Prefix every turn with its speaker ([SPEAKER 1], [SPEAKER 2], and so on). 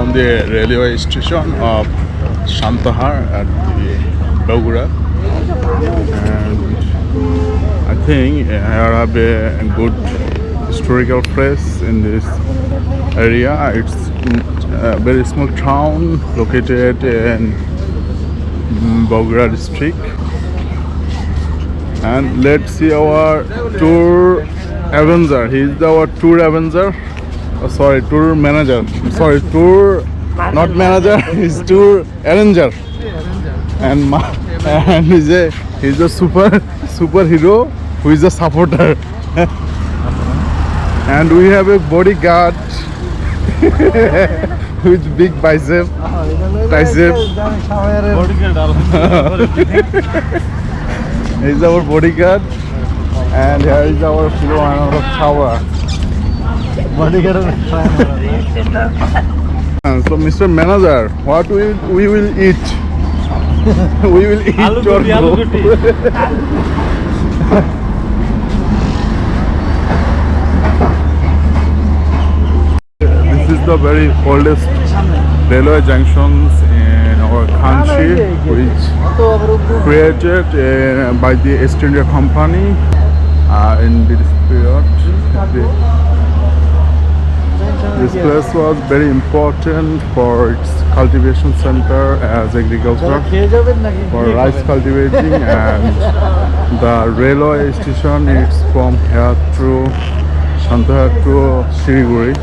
[SPEAKER 1] from the railway station of Shantahar at the Bogura, and I think here have a good historical place in this area. It's a very small town located in Bogura district. And let's see our tour avenger. He's our tour avenger. Oh, sorry, tour manager. Sorry, tour not manager. He's tour arranger. And and he's a superhero who is a supporter. And we have a bodyguard with big bicep. He's our bodyguard, and here is our Philo Tower. So, Mr. Manager, what we will eat? We will eat your This is the very oldest railway junctions in our country, which created by the East India Company in this period. This place was very important for its cultivation center as agriculture, for rice cultivating, and the railway station is from here to Shantahar to Siliguri.